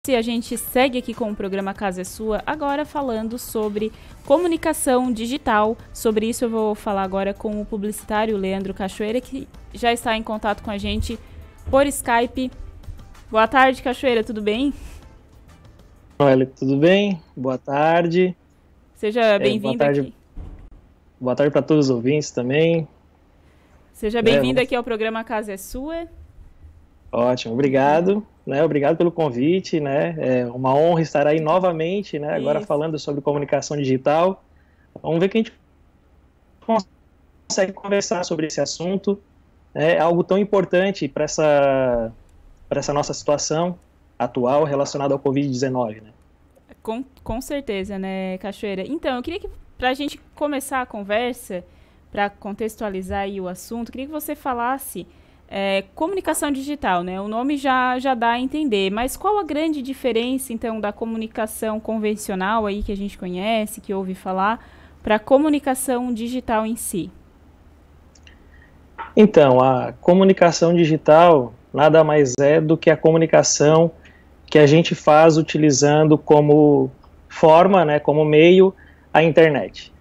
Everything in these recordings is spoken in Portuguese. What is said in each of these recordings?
A gente segue aqui com o programa Casa é Sua, agora falando sobre comunicação digital. Sobre isso eu vou falar agora com o publicitário Leandro Cachoeira, que já está em contato com a gente por Skype. Boa tarde, Cachoeira, tudo bem? Olha, tudo bem? Boa tarde. Seja bem-vindo aqui. Boa tarde para todos os ouvintes também. Seja bem-vindo aqui ao programa Casa é Sua. Ótimo, obrigado. Obrigado pelo convite, É uma honra estar aí novamente, agora falando sobre comunicação digital. Vamos ver que a gente consegue conversar sobre esse assunto. É algo tão importante para essa nossa situação atual relacionada ao Covid-19, Com certeza, Cachoeira? Então, eu queria que, para a gente começar a conversa, para contextualizar aí o assunto, queria que você falasse comunicação digital, O nome já dá a entender, mas qual a grande diferença, então, da comunicação convencional aí que a gente conhece, que ouve falar, para a comunicação digital em si? Então, a comunicação digital nada mais é do que a comunicação que a gente faz utilizando como forma, como meio, a internet.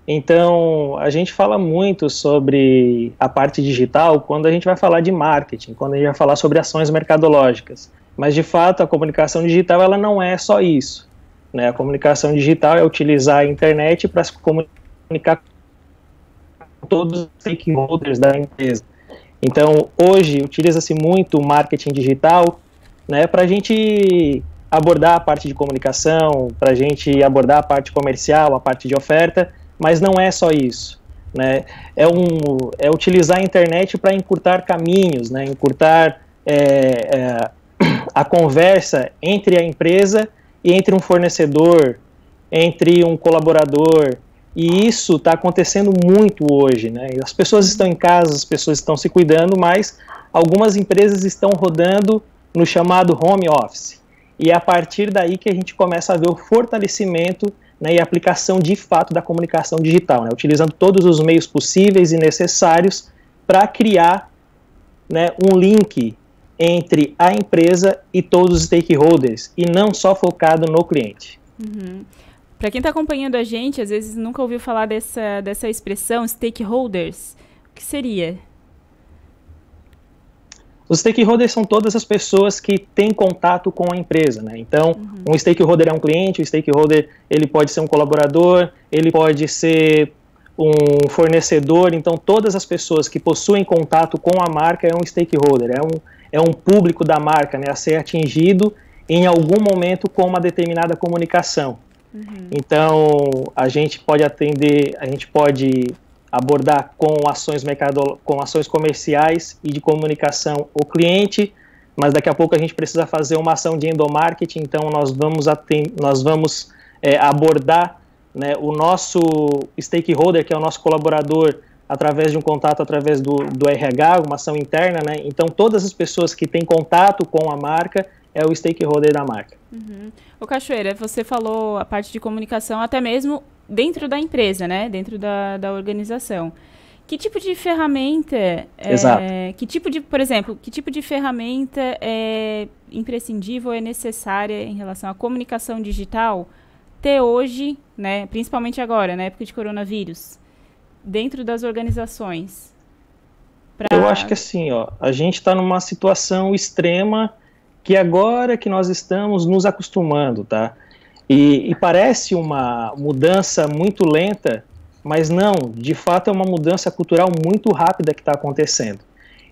Então, a gente fala muito sobre a parte digital quando a gente vai falar de marketing, quando a gente vai falar sobre ações mercadológicas. Mas, de fato, a comunicação digital ela não é só isso. A comunicação digital é utilizar a internet para se comunicar com todos os stakeholders da empresa. Então, hoje, utiliza-se muito o marketing digital para a gente abordar a parte de comunicação, para a gente abordar a parte comercial, a parte de oferta, mas não é só isso, É utilizar a internet para encurtar caminhos, encurtar a conversa entre a empresa e entre um fornecedor, entre um colaborador, e isso está acontecendo muito hoje, As pessoas estão em casa, as pessoas estão se cuidando, mas algumas empresas estão rodando no chamado home office, e é a partir daí que a gente começa a ver o fortalecimento e a aplicação de fato da comunicação digital, utilizando todos os meios possíveis e necessários para criar um link entre a empresa e todos os stakeholders, e não só focado no cliente. Uhum. Para quem está acompanhando a gente, às vezes nunca ouviu falar dessa expressão, stakeholders, o que seria? Os stakeholders são todas as pessoas que têm contato com a empresa, Então, um stakeholder é um cliente, o stakeholder ele pode ser um colaborador, ele pode ser um fornecedor, então todas as pessoas que possuem contato com a marca é um stakeholder, é um público da marca, a ser atingido em algum momento com uma determinada comunicação. Então, a gente pode abordar com ações comerciais e de comunicação o cliente, mas daqui a pouco a gente precisa fazer uma ação de endomarketing, então nós vamos abordar o nosso stakeholder, que é o nosso colaborador, através de um contato, através do RH, uma ação interna, Então todas as pessoas que têm contato com a marca é o stakeholder da marca. Ô Cachoeira, você falou a parte de comunicação até mesmo dentro da empresa, dentro da organização. Que tipo de ferramenta, por exemplo, que tipo de ferramenta é imprescindível, é necessária em relação à comunicação digital ter hoje, principalmente agora, na época de coronavírus, dentro das organizações? Eu acho que assim, a gente está numa situação extrema que agora que nós estamos nos acostumando, tá? E parece uma mudança muito lenta, mas não, de fato é uma mudança cultural muito rápida que está acontecendo.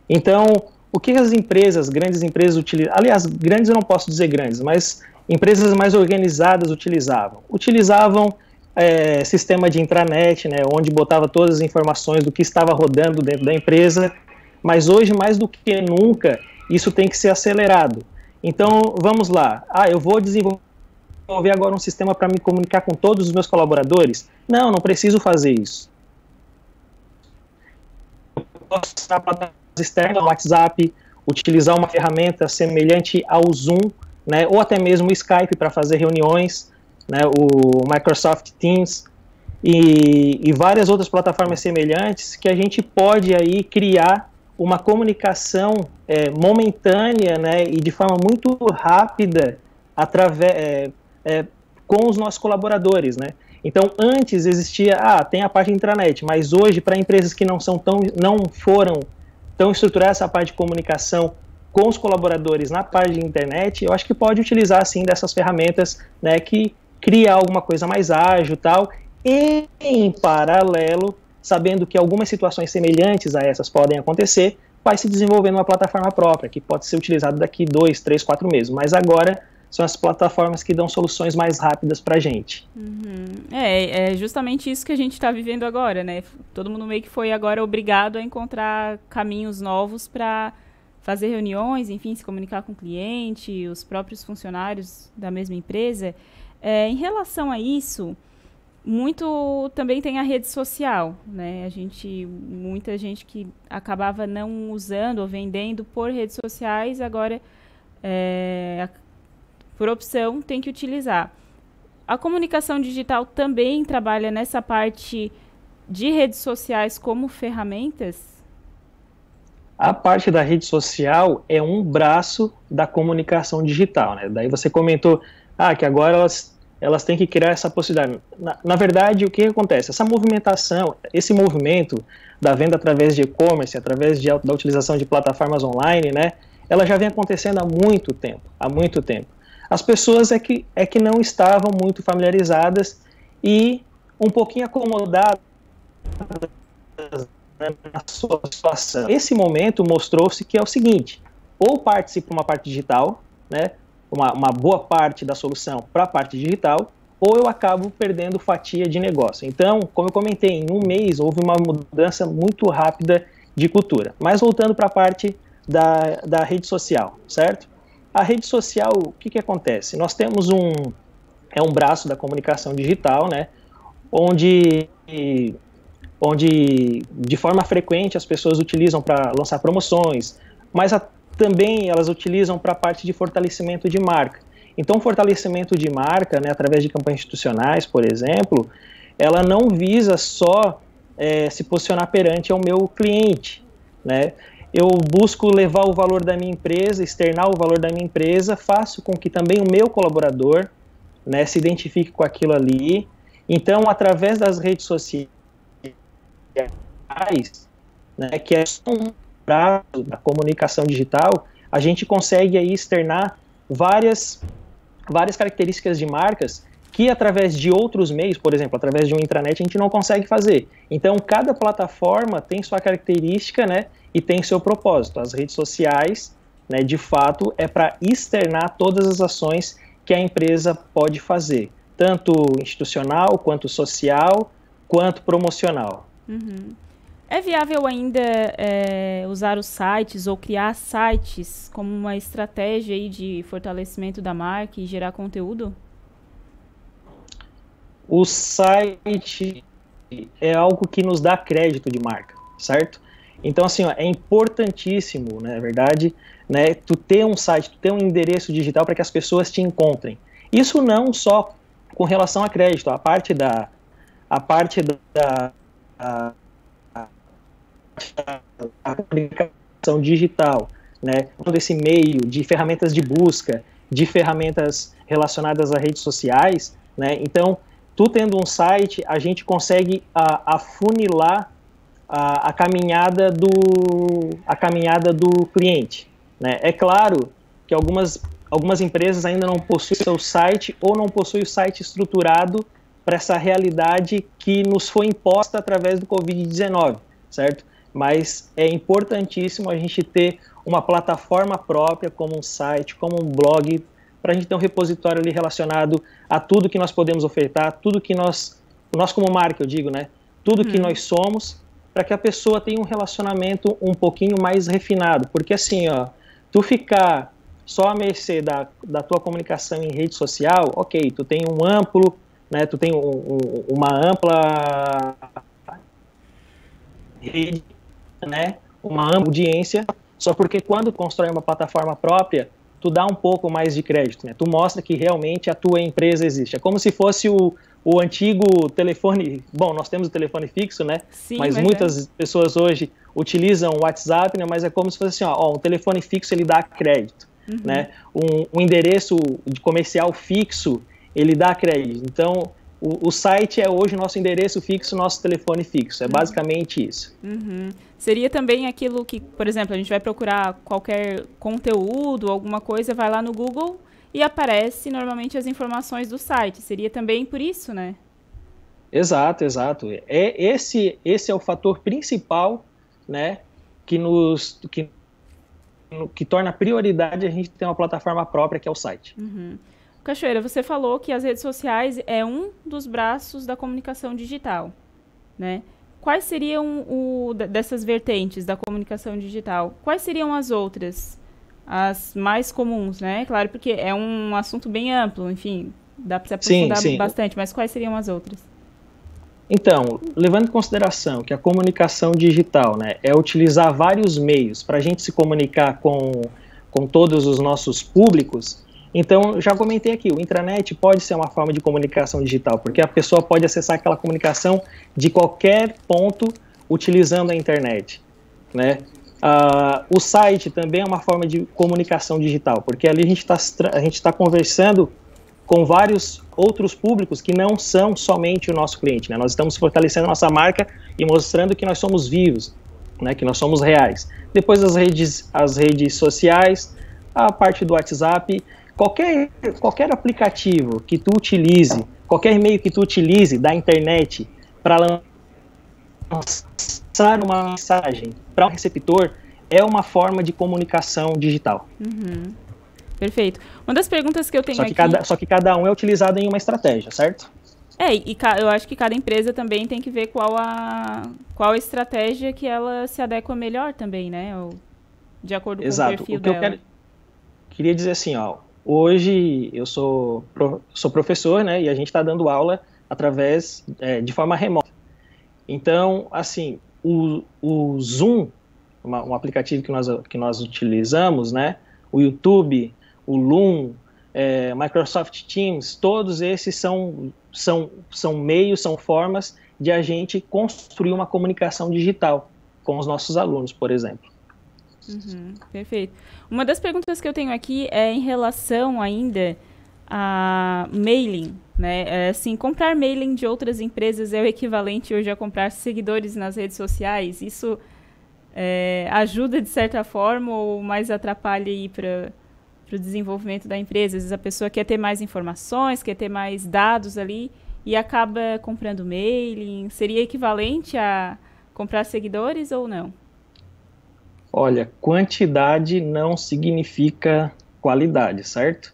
Então, o que as empresas, grandes empresas utilizam, aliás, grandes eu não posso dizer grandes, mas empresas mais organizadas utilizavam? Utilizavam sistema de intranet, onde botava todas as informações do que estava rodando dentro da empresa, mas hoje, mais do que nunca, isso tem que ser acelerado. Então, vamos lá, eu vou desenvolver agora um sistema para me comunicar com todos os meus colaboradores? Não preciso fazer isso. Eu posso usar plataformas externas, WhatsApp, utilizar uma ferramenta semelhante ao Zoom, ou até mesmo o Skype para fazer reuniões, o Microsoft Teams e várias outras plataformas semelhantes que a gente pode aí criar uma comunicação momentânea, e de forma muito rápida com os nossos colaboradores, né? Então, antes existia, tem a parte de intranet, mas hoje, para empresas que não foram tão estruturadas essa parte de comunicação com os colaboradores na parte de internet, eu acho que pode utilizar, sim, dessas ferramentas, né, que cria alguma coisa mais ágil e tal, e, em paralelo, sabendo que algumas situações semelhantes a essas podem acontecer, vai se desenvolvendo uma plataforma própria, que pode ser utilizada daqui 2, 3, 4 meses, mas agora são as plataformas que dão soluções mais rápidas para a gente. É justamente isso que a gente está vivendo agora, né? Todo mundo meio que foi agora obrigado a encontrar caminhos novos para fazer reuniões, enfim, se comunicar com o cliente, os próprios funcionários da mesma empresa. Em relação a isso, muito também tem a rede social, né? Muita gente que acabava não usando ou vendendo por redes sociais, agora por opção, tem que utilizar. A comunicação digital também trabalha nessa parte de redes sociais como ferramentas? A parte da rede social é um braço da comunicação digital, né? Daí você comentou que agora elas têm que criar essa possibilidade. Na verdade, o que acontece? Essa movimentação, esse movimento da venda através de e-commerce, através da utilização de plataformas online, né? Ela já vem acontecendo há muito tempo. As pessoas é que não estavam muito familiarizadas e um pouquinho acomodadas, né, na sua situação. Esse momento mostrou-se que é o seguinte: ou participa uma parte digital, né, uma boa parte da solução para a parte digital, ou eu acabo perdendo fatia de negócio. Então, como eu comentei, em um mês houve uma mudança muito rápida de cultura. Mas voltando para a parte da rede social, certo? A rede social, o que acontece? Nós temos um braço da comunicação digital, né, onde de forma frequente as pessoas utilizam para lançar promoções, mas também elas utilizam para a parte de fortalecimento de marca. Então, fortalecimento de marca, né, através de campanhas institucionais, por exemplo, ela não visa só se posicionar perante ao meu cliente, né? Eu busco levar o valor da minha empresa, externar o valor da minha empresa, faço com que também o meu colaborador, né, se identifique com aquilo ali. Então, através das redes sociais, né, que é um braço da comunicação digital, a gente consegue aí externar várias características de marcas que através de outros meios, por exemplo, através de uma intranet, a gente não consegue fazer. Então, cada plataforma tem sua característica, né, e tem seu propósito. As redes sociais, né, de fato, é para externar todas as ações que a empresa pode fazer, tanto institucional, quanto social, quanto promocional. É viável ainda usar os sites ou criar sites como uma estratégia aí de fortalecimento da marca e gerar conteúdo? O site é algo que nos dá crédito de marca, certo? Então, assim, é importantíssimo, né, na verdade, né, tu ter um site, tu ter um endereço digital para que as pessoas te encontrem. Isso não só com relação a crédito, a parte da comunicação digital, né, todo esse meio de ferramentas de busca, de ferramentas relacionadas a redes sociais, né, então, tu tendo um site, a gente consegue afunilar a caminhada do cliente, né? É claro que algumas empresas ainda não possuem seu site ou não possuem o site estruturado para essa realidade que nos foi imposta através do Covid-19, certo? Mas é importantíssimo a gente ter uma plataforma própria, como um site, como um blog, para a gente ter um repositório ali relacionado a tudo que nós podemos ofertar, tudo que nós como marca, eu digo, né? Tudo que nós somos, para que a pessoa tenha um relacionamento um pouquinho mais refinado. Porque assim, tu ficar só à mercê da tua comunicação em rede social, ok, tu tem um amplo, né, tu tem uma ampla rede, né, uma ampla audiência, só porque quando constrói uma plataforma própria, tu dá um pouco mais de crédito, né? Tu mostra que realmente a tua empresa existe. É como se fosse o antigo telefone. Bom, nós temos o telefone fixo, né? Sim, mas muitas pessoas hoje utilizam o WhatsApp, né? Mas é como se fosse assim, um telefone fixo, ele dá crédito. né? Um endereço de comercial fixo, ele dá crédito. Então, o site é hoje o nosso endereço fixo, nosso telefone fixo. É basicamente isso. Seria também aquilo que, por exemplo, a gente vai procurar qualquer conteúdo, alguma coisa, vai lá no Google e aparece normalmente as informações do site. Seria também por isso, né? Exato, exato. Esse é o fator principal, né, que torna prioridade a gente ter uma plataforma própria, que é o site. Cachoeira, você falou que as redes sociais é um dos braços da comunicação digital, né? Quais seriam dessas vertentes da comunicação digital? Quais seriam as outras, as mais comuns, né? Claro, porque é um assunto bem amplo, enfim, dá para se aprofundar bastante, mas quais seriam as outras? Então, levando em consideração que a comunicação digital, né, é utilizar vários meios para a gente se comunicar com todos os nossos públicos, então, já comentei aqui, o intranet pode ser uma forma de comunicação digital, porque a pessoa pode acessar aquela comunicação de qualquer ponto utilizando a internet, né? O site também é uma forma de comunicação digital, porque ali a gente está conversando com vários outros públicos que não são somente o nosso cliente, né? Nós estamos fortalecendo a nossa marca e mostrando que nós somos vivos, né? Que nós somos reais. Depois as redes sociais, a parte do WhatsApp. Qualquer aplicativo que tu utilize, qualquer e-mail que tu utilize da internet para lançar uma mensagem para um receptor é uma forma de comunicação digital. Perfeito. Uma das perguntas que eu tenho só que cada um é utilizado em uma estratégia, certo? Eu acho que cada empresa também tem que ver qual a estratégia que ela se adequa melhor também, né? De acordo com o perfil dela. Queria dizer assim, ó, hoje eu sou professor, né, e a gente está dando aula de forma remota. Então, assim, o Zoom, um aplicativo que nós utilizamos, né, o YouTube, o Loom, Microsoft Teams, todos esses são meios, são formas de a gente construir uma comunicação digital com os nossos alunos, por exemplo. Perfeito. Uma das perguntas que eu tenho aqui é em relação ainda a mailing, né? Assim, comprar mailing de outras empresas é o equivalente hoje a comprar seguidores nas redes sociais. Isso ajuda de certa forma ou mais atrapalha aí para o desenvolvimento da empresa? Às vezes a pessoa quer ter mais informações, quer ter mais dados ali e acaba comprando mailing. Seria equivalente a comprar seguidores ou não? Olha, quantidade não significa qualidade, certo?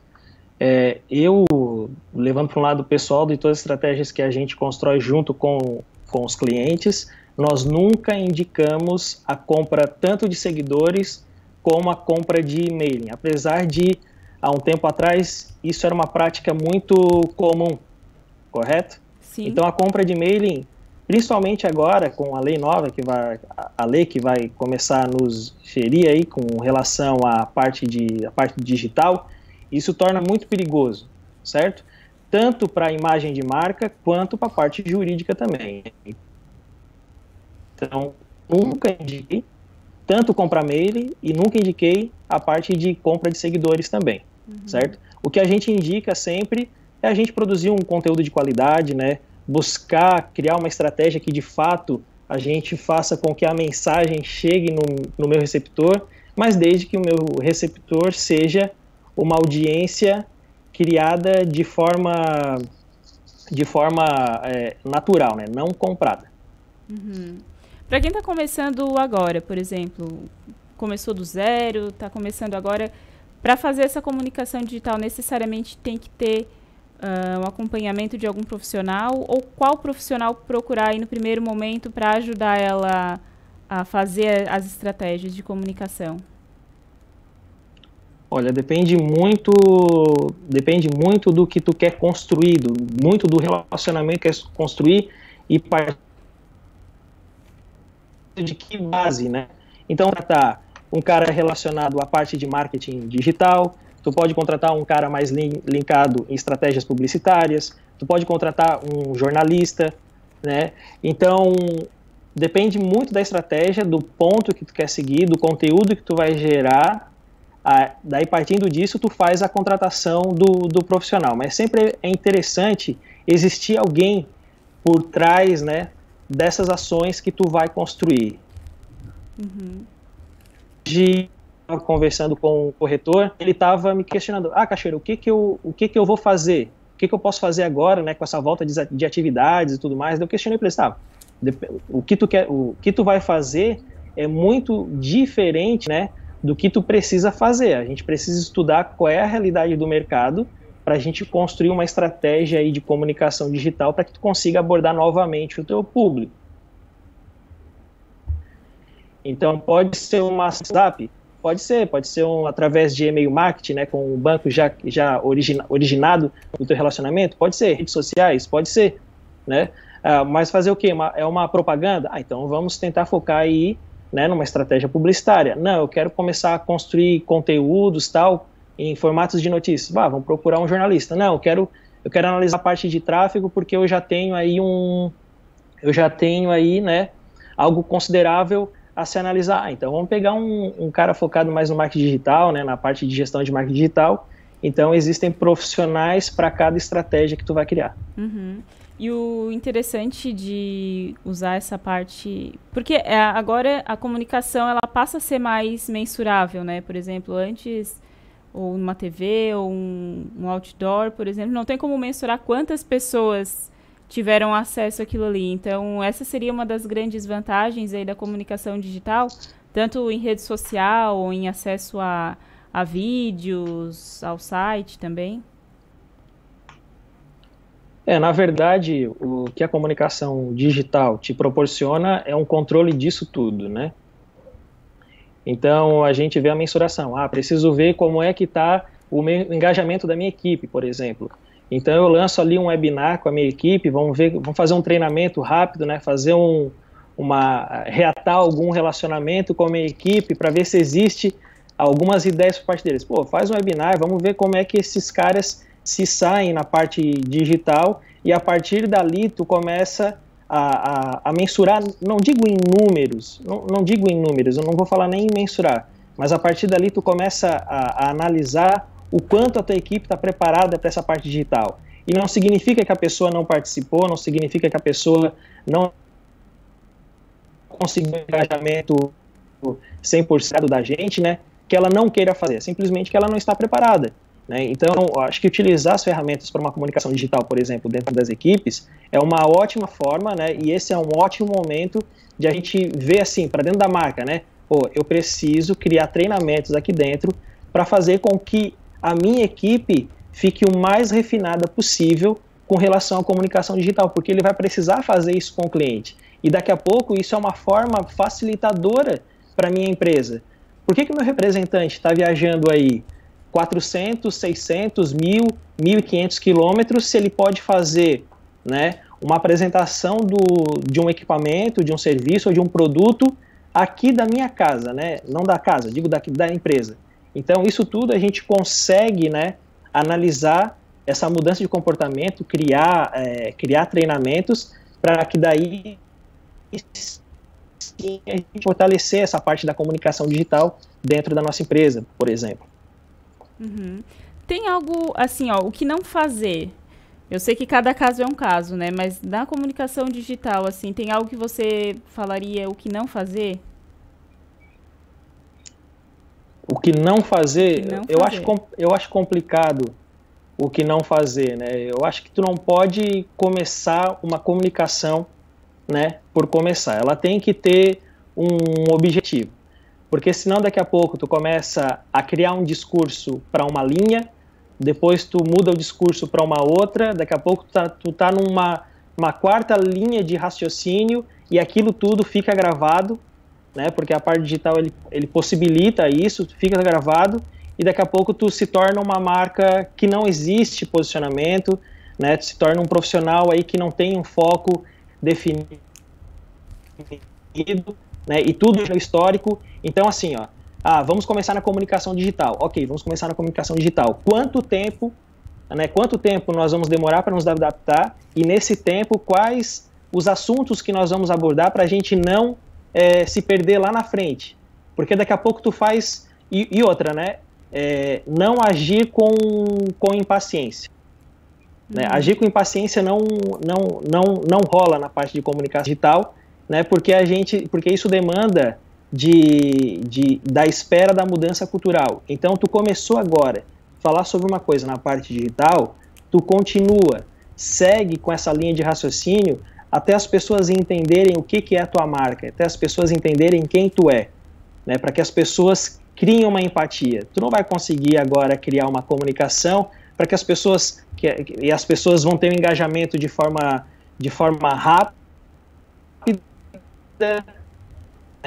Eu, levando para um lado pessoal de todas as estratégias que a gente constrói junto com os clientes, nós nunca indicamos a compra tanto de seguidores como a compra de e-mailing. Apesar de, há um tempo atrás, isso era uma prática muito comum, correto? Sim. Então, a compra de e-mailing, principalmente agora com a lei nova, a lei que vai começar a nos gerir aí com relação à parte digital, isso torna muito perigoso, certo? Tanto para a imagem de marca, quanto para a parte jurídica também. Então, nunca indiquei tanto comprar mailing e nunca indiquei a parte de compra de seguidores também, certo? O que a gente indica sempre é a gente produzir um conteúdo de qualidade, né? Buscar criar uma estratégia que de fato a gente faça com que a mensagem chegue no meu receptor, mas desde que o meu receptor seja uma audiência criada de forma natural, né? Não comprada. Para quem está começando agora, por exemplo, começou do zero, está começando agora, para fazer essa comunicação digital necessariamente tem que ter um acompanhamento de algum profissional, ou qual profissional procurar aí no primeiro momento para ajudar ela a fazer as estratégias de comunicação? Olha, depende muito do que tu quer construir, muito do relacionamento que quer construir e de que base, né? Então, tratar um cara relacionado à parte de marketing digital, tu pode contratar um cara mais linkado em estratégias publicitárias, tu pode contratar um jornalista, né? Então, depende muito da estratégia, do ponto que tu quer seguir, do conteúdo que tu vai gerar, Daí, partindo disso, tu faz a contratação do profissional. Mas sempre é interessante existir alguém por trás, né, dessas ações que tu vai construir. Uhum. Hoje, conversando com o corretor, ele estava me questionando, Cachoeira, o que que eu vou fazer? O que eu posso fazer agora, né, com essa volta de atividades e tudo mais? Eu questionei para ele, o que tu vai fazer é muito diferente, né, do que tu precisa fazer. A gente precisa estudar qual é a realidade do mercado para a gente construir uma estratégia aí de comunicação digital para que tu consiga abordar novamente o teu público. Então, pode ser uma WhatsApp, pode ser através de e-mail marketing, né, com o banco já originado do teu relacionamento, pode ser redes sociais, pode ser, né, mas fazer o quê? É uma propaganda? Então vamos tentar focar aí, né, numa estratégia publicitária. Não, eu quero começar a construir conteúdos, tal, em formatos de notícias. Vamos procurar um jornalista. Não, eu quero analisar a parte de tráfego porque eu já tenho aí, né, algo considerável a se analisar. Então vamos pegar um cara focado mais no marketing digital, né, na parte de gestão de marketing digital. Então existem profissionais para cada estratégia que tu vai criar. Uhum. E o interessante de usar essa parte... Porque agora a comunicação ela passa a ser mais mensurável, né? Por exemplo, antes, ou numa TV, ou um outdoor, por exemplo, não tem como mensurar quantas pessoas tiveram acesso àquilo ali. Então, essa seria uma das grandes vantagens aí da comunicação digital, tanto em rede social, ou em acesso a vídeos, ao site também. Na verdade, o que a comunicação digital te proporciona é um controle disso tudo, né? Então, a gente vê a mensuração. Preciso ver como é que está o engajamento da minha equipe, por exemplo. Então, eu lanço ali um webinar com a minha equipe, vamos fazer um treinamento rápido, né? Reatar algum relacionamento com a minha equipe para ver se existe algumas ideias por parte deles. Faz um webinar, vamos ver como é que esses caras se saem na parte digital, e a partir dali tu começa a mensurar, não digo em números, eu não vou falar nem em mensurar, mas a partir dali tu começa a analisar o quanto a tua equipe está preparada para essa parte digital. E não significa que a pessoa não participou, não significa que a pessoa não conseguiu engajamento 100% da gente, né, que ela não queira fazer, simplesmente que ela não está preparada. Né? Então, acho que utilizar as ferramentas para uma comunicação digital, por exemplo, dentro das equipes, é uma ótima forma, né? E esse é um ótimo momento de a gente ver assim, para dentro da marca, né? Eu preciso criar treinamentos aqui dentro para fazer com que a minha equipe fique o mais refinada possível com relação à comunicação digital, porque ele vai precisar fazer isso com o cliente. E daqui a pouco isso é uma forma facilitadora para a minha empresa. Por que o meu representante está viajando aí 400, 600, 1.000, 1.500 quilômetros, se ele pode fazer, né, uma apresentação de um equipamento, de um serviço ou de um produto aqui da minha casa, né, não da casa, digo da empresa. Então, isso tudo a gente consegue, né, analisar essa mudança de comportamento, criar treinamentos para que daí sim, a gente fortalecer essa parte da comunicação digital dentro da nossa empresa, por exemplo. Uhum. Tem algo, assim, o que não fazer? Eu sei que cada caso é um caso, né? Mas na comunicação digital, assim, tem algo que você falaria o que não fazer? O que não fazer? Eu acho complicado o que não fazer, né? Eu acho que tu não pode começar uma comunicação, né, por começar. Ela tem que ter um objetivo. Porque senão daqui a pouco tu começa a criar um discurso para uma linha, depois tu muda o discurso para uma outra, daqui a pouco tu tá numa quarta linha de raciocínio e aquilo tudo fica gravado, né? Porque a parte digital ele possibilita isso, fica gravado e daqui a pouco tu se torna uma marca que não existe posicionamento, né? Tu se torna um profissional aí que não tem um foco definido, né, e tudo no histórico. Então, assim, vamos começar na comunicação digital. Ok, vamos começar na comunicação digital. Quanto tempo nós vamos demorar para nos adaptar? E nesse tempo, quais os assuntos que nós vamos abordar para a gente não se perder lá na frente? Porque daqui a pouco tu faz... E outra, né? não agir com impaciência. Né? Agir com impaciência não rola na parte de comunicação digital, né? Porque isso demanda da espera da mudança cultural. Então, tu começou agora a falar sobre uma coisa na parte digital, tu continua, segue com essa linha de raciocínio até as pessoas entenderem o que é a tua marca, até as pessoas entenderem quem tu é, né? Para que as pessoas criem uma empatia. Tu não vai conseguir agora criar uma comunicação para que as pessoas e as pessoas vão ter um engajamento de forma rápida, ter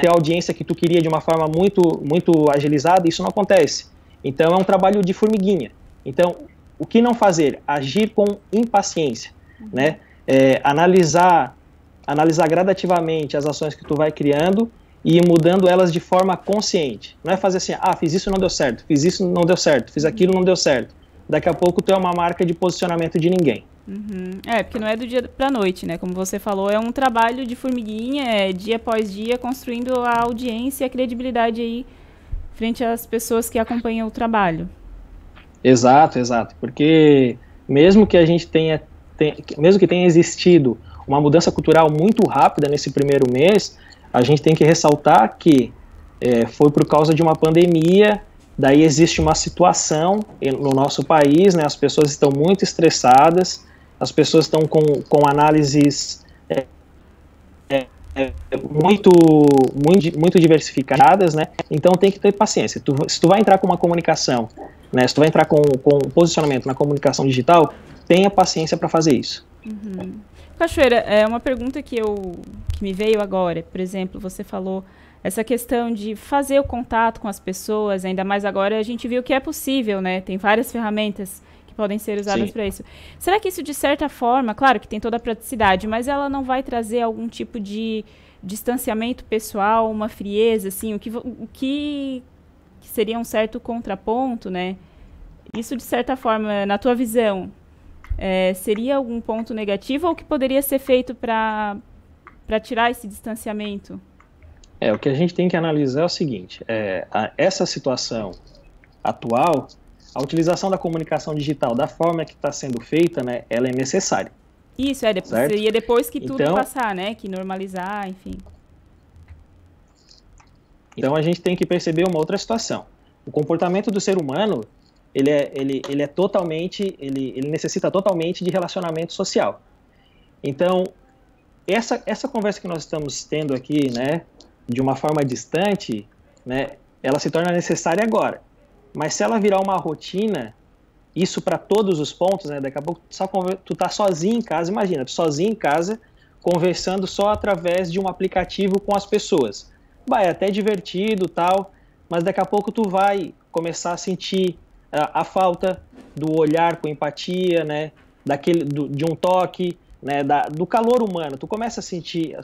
a audiência que tu queria de uma forma muito agilizada. Isso não acontece. Então é um trabalho de formiguinha. Então, o que não fazer? Agir com impaciência, né? Analisar gradativamente as ações que tu vai criando e ir mudando elas de forma consciente. Não é fazer assim, fiz isso, não deu certo, fiz isso, não deu certo, fiz aquilo, não deu certo. Daqui a pouco tu é uma marca de posicionamento de ninguém. Porque não é do dia pra noite, né? Como você falou, é um trabalho de formiguinha, dia após dia, construindo a audiência e a credibilidade aí frente às pessoas que acompanham o trabalho. Exato. Porque mesmo que a gente mesmo que tenha existido uma mudança cultural muito rápida nesse primeiro mês, a gente tem que ressaltar que foi por causa de uma pandemia. Daí existe uma situação no nosso país, né? As pessoas estão muito estressadas, as pessoas estão com análises muito diversificadas, né? Então tem que ter paciência. Se tu vai entrar com uma comunicação, né? Se tu vai entrar com posicionamento na comunicação digital, tenha paciência para fazer isso. Cachoeira, é uma pergunta que me veio agora. Por exemplo, você falou essa questão de fazer o contato com as pessoas, ainda mais agora a gente viu que é possível, né? Tem várias ferramentas que podem ser usadas para isso. Será que isso, de certa forma, claro que tem toda a praticidade, mas ela não vai trazer algum tipo de distanciamento pessoal, uma frieza, assim, o que seria um certo contraponto, né? Isso, de certa forma, na tua visão, seria algum ponto negativo ou que poderia ser feito para tirar esse distanciamento? O que a gente tem que analisar é o seguinte, essa situação atual, a utilização da comunicação digital da forma que está sendo feita, né, ela é necessária. Isso, seria depois que tudo passar, né, que normalizar, enfim. Então a gente tem que perceber uma outra situação. O comportamento do ser humano, ele necessita totalmente de relacionamento social. Então, essa conversa que nós estamos tendo aqui, né, de uma forma distante, né, ela se torna necessária agora. Mas se ela virar uma rotina, isso para todos os pontos, né, daqui a pouco tu tá sozinho em casa, imagina, tu sozinho em casa, conversando só através de um aplicativo com as pessoas. Vai até divertido, tal, mas daqui a pouco tu vai começar a sentir a falta do olhar com empatia, né, de um toque, né, do calor humano. Tu começa a sentir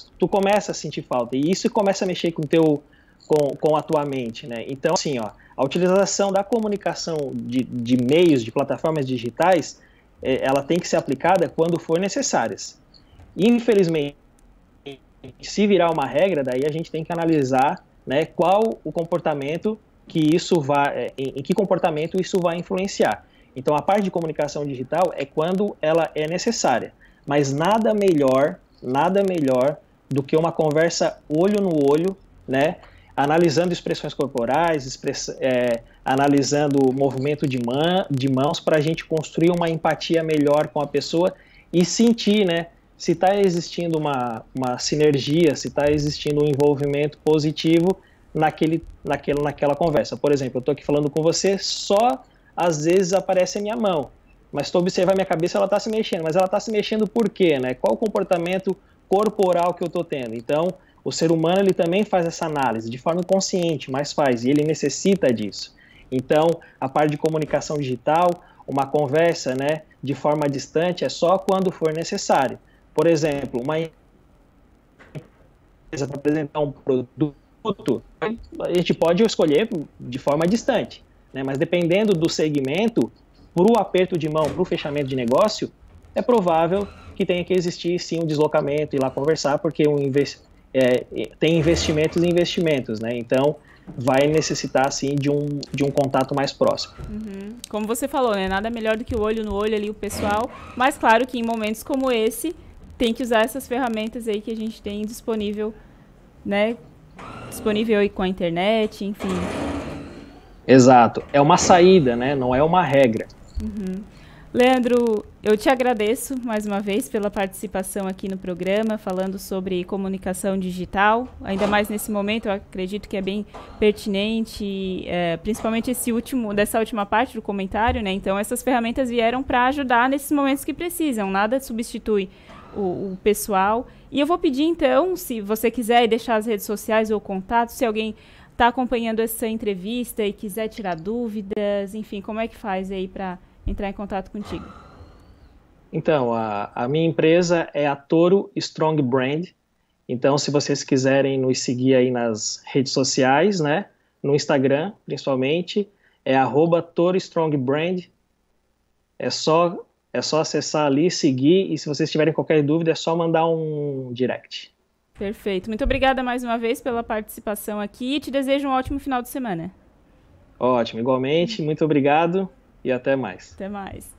falta, e isso começa a mexer com a tua mente, né? Então, assim, a utilização da comunicação de meios, de plataformas digitais, ela tem que ser aplicada quando for necessárias. Infelizmente, se virar uma regra, daí a gente tem que analisar, né, qual o comportamento que isso vai, em que comportamento isso vai influenciar. Então, a parte de comunicação digital é quando ela é necessária, mas nada melhor do que uma conversa olho no olho, né, analisando expressões corporais, analisando o movimento de mãos, para a gente construir uma empatia melhor com a pessoa e sentir, né, se está existindo uma sinergia, se está existindo um envolvimento positivo naquela conversa. Por exemplo, eu estou aqui falando com você, só às vezes aparece a minha mão, mas se tu observar a minha cabeça, ela está se mexendo. Mas ela está se mexendo por quê, né? Qual o comportamento corporal que eu estou tendo? Então, o ser humano, ele também faz essa análise, de forma inconsciente, mas faz, e ele necessita disso. Então, a parte de comunicação digital, uma conversa, né, de forma distante, é só quando for necessário. Por exemplo, uma empresa para apresentar um produto, a gente pode escolher de forma distante, né, mas dependendo do segmento, para o aperto de mão, para o fechamento de negócio, é provável que tenha que existir, sim, um deslocamento, ir lá conversar, porque tem investimentos e investimentos, né? Então, vai necessitar, assim, de um contato mais próximo. Como você falou, né? Nada melhor do que o olho no olho ali, o pessoal. Mas claro que em momentos como esse, tem que usar essas ferramentas aí que a gente tem disponível, né? Disponível aí com a internet, enfim. Exato. É uma saída, né? Não é uma regra. Leandro, eu te agradeço mais uma vez pela participação aqui no programa, falando sobre comunicação digital. Ainda mais nesse momento, eu acredito que é bem pertinente, principalmente dessa última parte do comentário, né? Então, essas ferramentas vieram para ajudar nesses momentos que precisam. Nada substitui o pessoal. E eu vou pedir, então, se você quiser deixar as redes sociais ou contatos, se alguém está acompanhando essa entrevista e quiser tirar dúvidas, enfim, como é que faz aí para entrar em contato contigo? Então, a minha empresa é a Toro Strong Brand. Então, se vocês quiserem nos seguir aí nas redes sociais, né? No Instagram, principalmente, é @ToroStrongBrand. É só acessar ali, seguir, e se vocês tiverem qualquer dúvida, é só mandar um direct. Perfeito. Muito obrigada mais uma vez pela participação aqui e te desejo um ótimo final de semana. Ótimo, igualmente. Muito obrigado e até mais. Até mais.